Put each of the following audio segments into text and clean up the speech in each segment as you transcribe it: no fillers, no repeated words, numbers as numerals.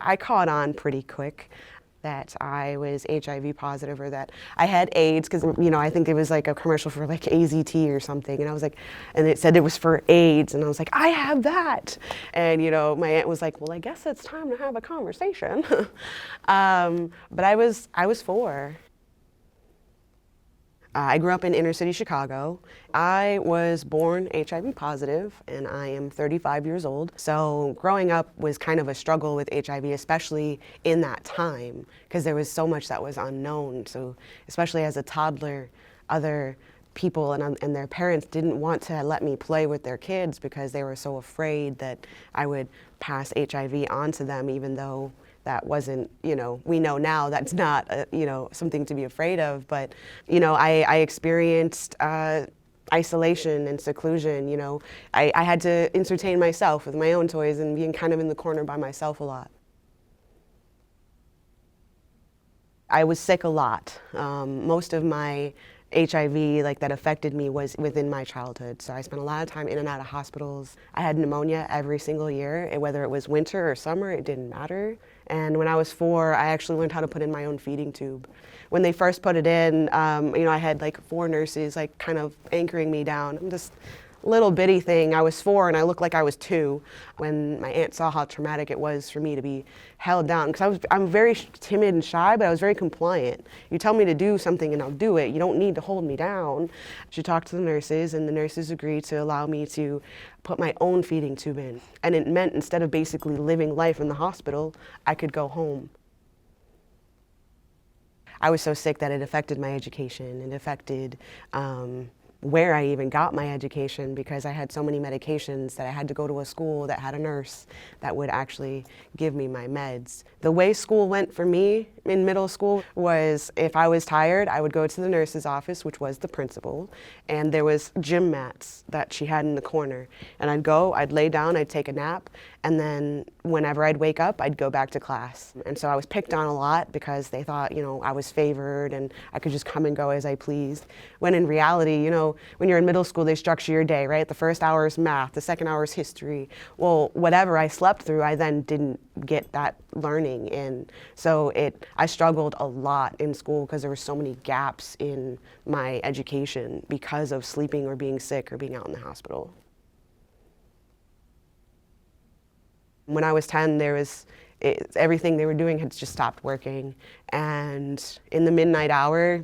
I caught on pretty quick that I was HIV positive or that I had AIDS because, I think it was like a commercial for like AZT or something. And I was like, and it said it was for AIDS. And I was like, I have that. And, my aunt was like, well, I guess it's time to have a conversation. But I was 4. I grew up in inner city Chicago. I was born HIV positive and I am 35 years old. So growing up was kind of a struggle with HIV, especially in that time, because there was so much that was unknown. So especially as a toddler, other people and their parents didn't want to let me play with their kids because they were so afraid that I would pass HIV on to them, even though that wasn't, we know now that's not, something to be afraid of. But, I experienced isolation and seclusion. I had to entertain myself with my own toys and being kind of in the corner by myself a lot. I was sick a lot. Most of my HIV that affected me was within my childhood. So I spent a lot of time in and out of hospitals. I had pneumonia every single year, whether it was winter or summer, it didn't matter. And when I was 4, I actually learned how to put in my own feeding tube. When they first put it in, I had 4 nurses kind of anchoring me down. I'm just little bitty thing. I was 4 and I looked like I was 2 when my aunt saw how traumatic it was for me to be held down. Because I'm very timid and shy, but I was very compliant. You tell me to do something and I'll do it. You don't need to hold me down. She talked to the nurses and the nurses agreed to allow me to put my own feeding tube in. And it meant instead of basically living life in the hospital, I could go home. I was so sick that it affected my education. It affected where I even got my education because I had so many medications that I had to go to a school that had a nurse that would actually give me my meds. The way school went for me in middle school was if I was tired, I would go to the nurse's office, which was the principal, and there was gym mats that she had in the corner. And I'd go, I'd lay down, I'd take a nap, and then whenever I'd wake up, I'd go back to class. And so I was picked on a lot because they thought, I was favored and I could just come and go as I pleased. When in reality, when you're in middle school, they structure your day, right? The first hour is math, the second hour is history. Well, whatever I slept through, I then didn't get that learning in. So I struggled a lot in school because there were so many gaps in my education because of sleeping or being sick or being out in the hospital. When I was 10, everything they were doing had just stopped working. And in the midnight hour,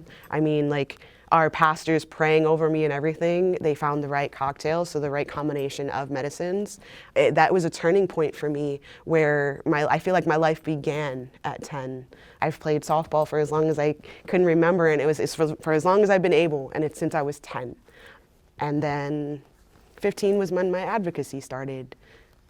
our pastors praying over me and everything, they found the right cocktail, so the right combination of medicines. That was a turning point for me where I feel like my life began at 10. I've played softball for as long as I couldn't remember, and it's for as long as I've been able, and it's since I was 10. And then 15 was when my advocacy started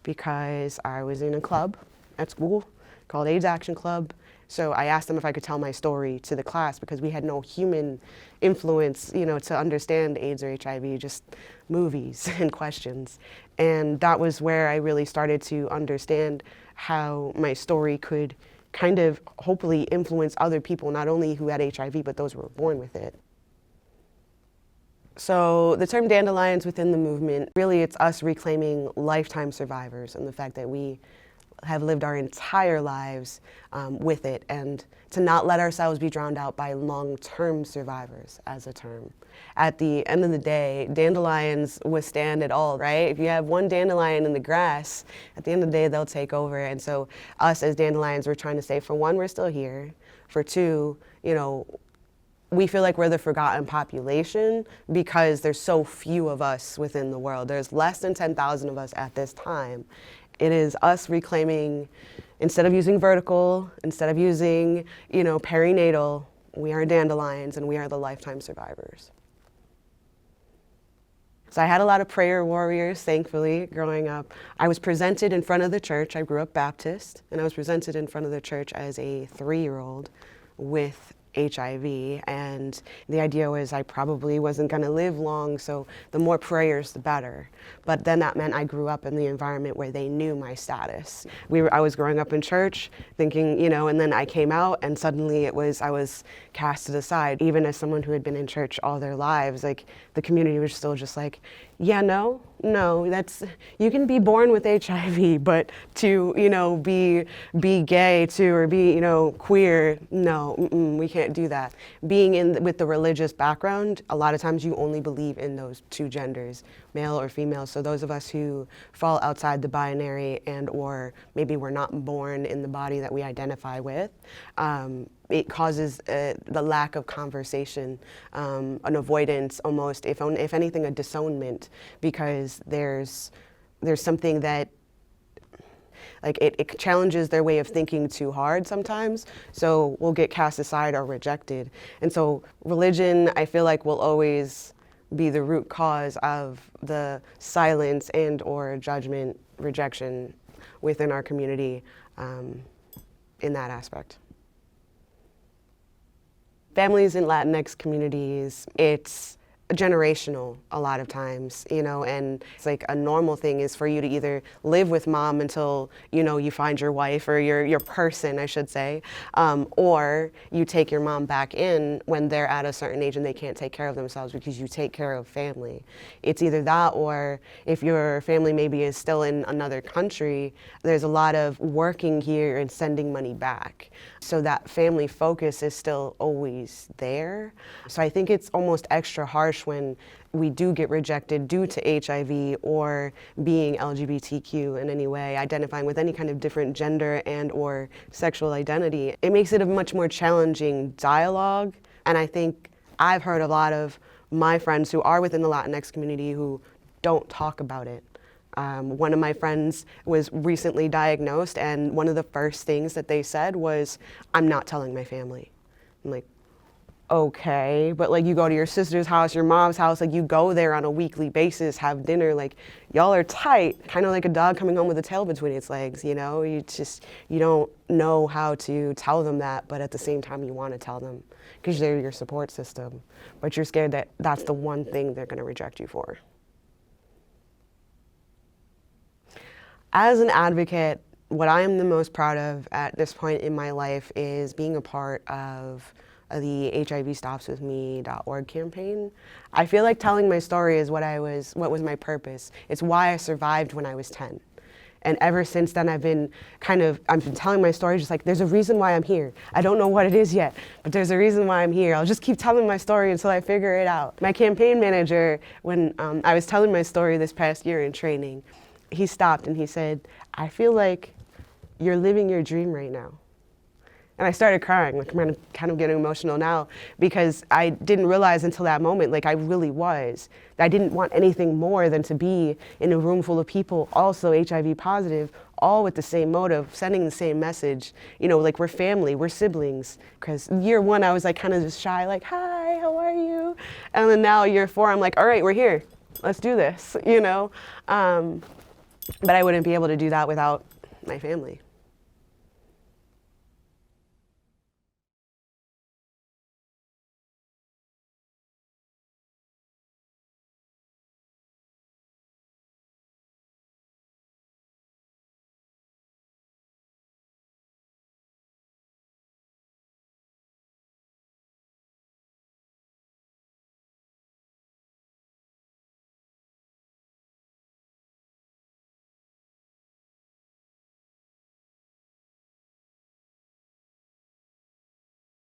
because I was in a club at school called AIDS Action Club. So I asked them if I could tell my story to the class because we had no human influence, to understand AIDS or HIV, just movies and questions. And that was where I really started to understand how my story could kind of hopefully influence other people, not only who had HIV, but those who were born with it. So the term dandelions within the movement, really it's us reclaiming lifetime survivors and the fact that we have lived our entire lives with it, and to not let ourselves be drowned out by long-term survivors as a term. At the end of the day, dandelions withstand it all, right? If you have one dandelion in the grass, at the end of the day, they'll take over. And so us as dandelions, we're trying to say, for one, we're still here. For two, we feel like we're the forgotten population because there's so few of us within the world. There's less than 10,000 of us at this time. It is us reclaiming, instead of using vertical, instead of using, perinatal, we are dandelions and we are the lifetime survivors. So I had a lot of prayer warriors, thankfully, growing up. I was presented in front of the church. I grew up Baptist, and I was presented in front of the church as a 3-year-old with HIV, and the idea was I probably wasn't going to live long, so the more prayers the better. But then that meant I grew up in the environment where they knew my status. I was growing up in church thinking, and then I came out and suddenly I was casted aside. Even as someone who had been in church all their lives, the community was still just like, Yeah, no, that's, you can be born with HIV, but to, be gay too, or be, queer, no, we can't do that. Being with the religious background, a lot of times you only believe in those two genders, male or female. So those of us who fall outside the binary and or maybe we're not born in the body that we identify with, it causes the lack of conversation, an avoidance almost, if anything, a disownment, because there's something that, like, it challenges their way of thinking too hard sometimes, so we'll get cast aside or rejected. And so religion, I feel like, will always be the root cause of the silence and or judgment, rejection within our community, in that aspect. Families in Latinx communities, it's generational a lot of times, and it's like a normal thing is for you to either live with mom until, you find your wife or your person, I should say, or you take your mom back in when they're at a certain age and they can't take care of themselves because you take care of family. It's either that, or if your family maybe is still in another country, there's a lot of working here and sending money back. So that family focus is still always there. So I think it's almost extra harsh when we do get rejected due to HIV or being LGBTQ in any way, identifying with any kind of different gender and or sexual identity. It makes it a much more challenging dialogue. And I think I've heard a lot of my friends who are within the Latinx community who don't talk about it. One of my friends was recently diagnosed, and one of the first things that they said was, "I'm not telling my family." I'm like, okay, but like you go to your sister's house, your mom's house, like you go there on a weekly basis, have dinner, like y'all are tight, kind of like a dog coming home with a tail between its legs, you don't know how to tell them that, but at the same time you want to tell them because they're your support system, but you're scared that that's the one thing they're going to reject you for. As an advocate, what I am the most proud of at this point in my life is being a part of the HIVstopswithme.org campaign. I feel like telling my story is what was my purpose. It's why I survived when I was 10. And ever since then, I've been telling my story, just like, there's a reason why I'm here. I don't know what it is yet, but there's a reason why I'm here. I'll just keep telling my story until I figure it out. My campaign manager, when I was telling my story this past year in training, he stopped and he said, "I feel like you're living your dream right now." And I started crying, like I'm kind of getting emotional now, because I didn't realize until that moment, like I really was. I didn't want anything more than to be in a room full of people also HIV positive, all with the same motive, sending the same message. Like we're family, we're siblings. Because year one, I was like kind of just shy, like, "Hi, how are you?" And then now year four, I'm like, "All right, we're here. Let's do this," But I wouldn't be able to do that without my family.